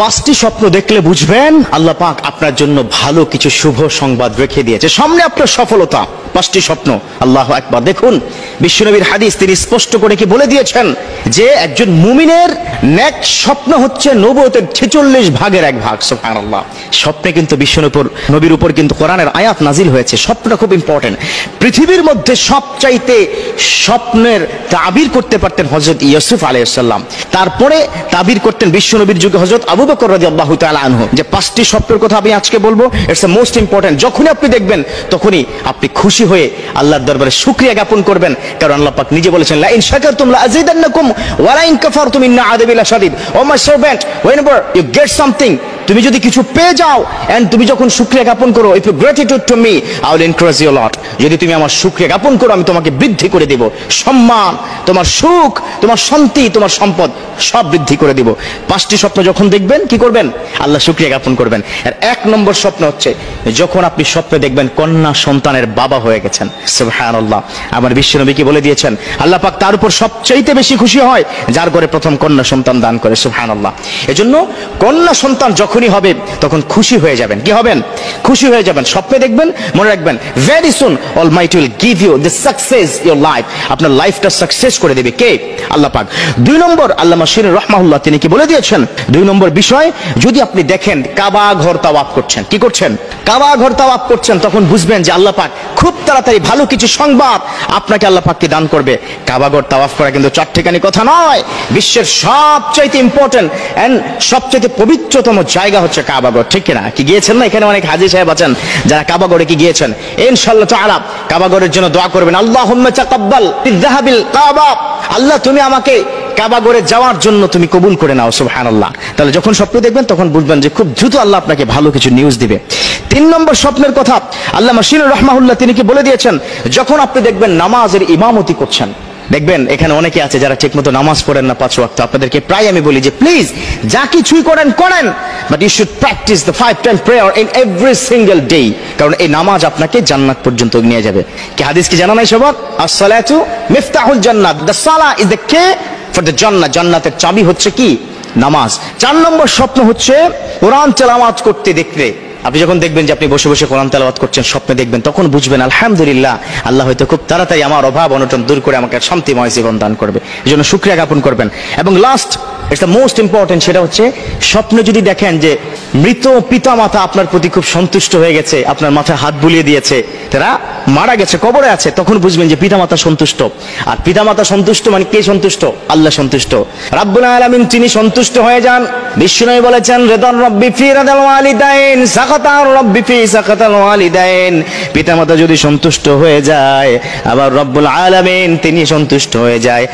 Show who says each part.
Speaker 1: 5টি স্বপ্ন দেখলে বুঝবেন আল্লাহ পাক আপনার জন্য ভালো কিছু শুভ সংবাদ রেখে দিয়েছে, সামনে আপনার সফলতা। 5টি স্বপ্ন, আল্লাহু আকবার। দেখুন বিশ্বনবীর হাদিস, তিনি স্পষ্ট করে কি বলে দিয়েছেন যে একজন মুমিনের নেক স্বপ্ন হচ্ছে নবুয়তের 46 ভাগের 1 ভাগ। সুবহানাল্লাহ। স্বপ্নে কিন্তু নবীর উপর কিন্তু কোরআনের আয়াত নাজিল হয়েছে। স্বপ্নটা খুব ইম্পর্টেন্ট। পৃথিবীর মধ্যে সবচাইতে স্বপ্নের তাবির করতে পারতেন হযরত ইউসুফ আলাইহিস সালাম, তারপরে তাবির করতেন বিশ্বনবীর যুগে হযরত আবু বকর রাদিয়াল্লাহু তাআলা আনহু। যে 5টি স্বপ্নের কথা আমি আজকে বলবো, ইটস দ্য মোস্ট ইম্পর্টেন্ট। যখনই আপনি দেখবেন তখনই আপনি খুশি হয়ে আল্লাহর দরবারে শুকরিয়া জ্ঞাপন করবেন, কারণ আল্লাহ পাক নিজে বলেছেন লা ইন শাকারতুম লা আযীদান্নাকুম ওয়া লা ইন কাফারতুম ইন্না আযাবি লাশাদীদ। Oh my servant, whenever you get something, তুমি যদি কিছু পেয়ে যাও এন্ড তুমি যখন শুকরিয়া জ্ঞাপন করো, if you gratitude to me I will increase you a lot, যদি তুমি আমার শুকরিয়া জ্ঞাপন করো আমি তোমাকে বৃদ্ধি করে দেব, সম্মান, তোমার সুখ, তোমার শান্তি, তোমার সম্পদ সব বৃদ্ধি করে দেব। 5টি স্বপ্ন যখন দেখবেন কি করবেন? আল্লাহ শুকরিয়া জ্ঞাপন করবেন। আর 1 নম্বর স্বপ্ন হচ্ছে যখন আপনি স্বপ্নে দেখবেন কন্যা সন্তানের বাবা হয়ে গেছেন। সুবহানাল্লাহ। আমার বিশ্বনবী কি বলে দিয়েছেন, আল্লাহ পাক তার উপর সবচাইতে বেশি খুশি হয় যার ঘরে প্রথম কন্যা সন্তান দান করে। সুবহানাল্লাহ। এজন্য কন্যা সন্তান যখনই হবে তখন খুশি হয়ে যাবেন। কি হবেন? খুশি হয়ে যাবেন। স্বপ্নে দেখবেন, মনে রাখবেন very soon almighty will give you the success your life. আপনার লাইফটা সাকসেস করে দেবে কে? আল্লাহ পাক। 2 নম্বর, আল্লামা শিরনি রাহমাহুল্লাহ তিনি কি বলে দিয়েছেন, 2 নম্বর বিষয়, যদি আপনি দেখেন কাবা ঘর তাওয়াফ করছেন, কি করছেন? কাবা ঘর তাওয়াফ করছেন, তখন বুঝবেন যে আল্লাহ পাক খুব তাড়াতাড়ি ভালো কিছু সংবাদ আপনাকে আল্লাহ পাককে দান করবে। কাবা ঘর তাওয়াফ করা কিন্তু চারটিখানি কথা নয়। বিশ্বের সবচাইতে ইম্পর্টেন্ট এন্ড সবচাইতে পবিত্রতম জায়গা হচ্ছে কাবা ঘর, ঠিক কিনা? কি গিয়েছেন না? এখানে অনেক হাজী সাহেব আছেন যারা কাবা ঘরে কি গিয়েছেন। ইনশাআল্লাহ তাআলা কাবা ঘরের জন্য দোয়া করবেন, আল্লাহুম্মা তাকাব্বাল বিযহাবিল কাবা, আল্লাহ তুমি আমাকে কাবা ঘরে যাওয়ার জন্য তুমি কবুল করে নাও। সুবহানাল্লাহ। তাহলে যখন স্বপ্ন দেখবেন তখন বুঝবেন যে খুব দ্রুত আল্লাহ আপনাকে ভালো কিছু নিউজ দিবে। 3 নম্বর স্বপ্নের কথা আল্লামা শিরনি রাহমাহুল্লাহ তিনি কি বলে দিয়েছেন, যখন আপনি দেখবেন নামাজের ইমামতি করছেন। দেখবেন এখানে অনেকে আছে যারা ঠিকমতো নামাজ পড়েন না 5 ওয়াক্ত। আপনাদেরকে প্রায় আমি বলি যে প্লিজ যা কিছুই করেন but you should practise the 5 time prayer in every single day, কারণ এই নামাজ আপনাকে জান্নাত পর্যন্ত নিয়ে যাবে। কি হাদিস কি জানা নাই সবার? as-salatu মিফতাহুল জান্নাত, the Salah is the K for the জান্নাত। জান্নাতের চাবি হচ্ছে কি? নামাজ। 4 নম্বর স্বপ্ন হচ্ছে কোরআন তেলাওয়াত করতে দেখতে। আপনি যখন দেখবেন যে আপনি বসে বসে কোরআন তেলাওয়াত করছেন, স্বপ্নে দেখবেন, তখন বুঝবেন আলহামদুলিল্লাহ আল্লাহ হয়তো খুব তাড়াতাড়ি আমার অভাব অনটন দূর করে আমাকে শান্তিময় জীবন দান করবে। এজন্য শুকরিয়া জ্ঞাপন করবেন। এবং last, it's the most important, সেটা হচ্ছে স্বপ্নে যদি দেখেন যে মৃত পিতা মাতা আপনার প্রতি খুব সন্তুষ্ট হয়ে গেছে, আপনার মাথায় হাত বুলিয়ে দিয়েছে, তারা মারা গেছে, কবরে আছে, তখন বুঝবেন যে পিতা মাতা সন্তুষ্ট। আর পিতা মাতা সন্তুষ্ট মানে কে সন্তুষ্ট? আল্লাহ সন্তুষ্ট, রাব্বুল আলামিন তিনি সন্তুষ্ট হয়ে যান। বিশ্বনবী বলেছেন রিদান রাব্বি ফি রিদাল ওয়ালিদাইন সাকাতার রাব্বি ফি সাকাতাল ওয়ালিদাইন। পিতা মাতা যদি সন্তুষ্ট হয়ে যায় আবার রব্বুল আলামিন তিনি সন্তুষ্ট হয়ে যায়।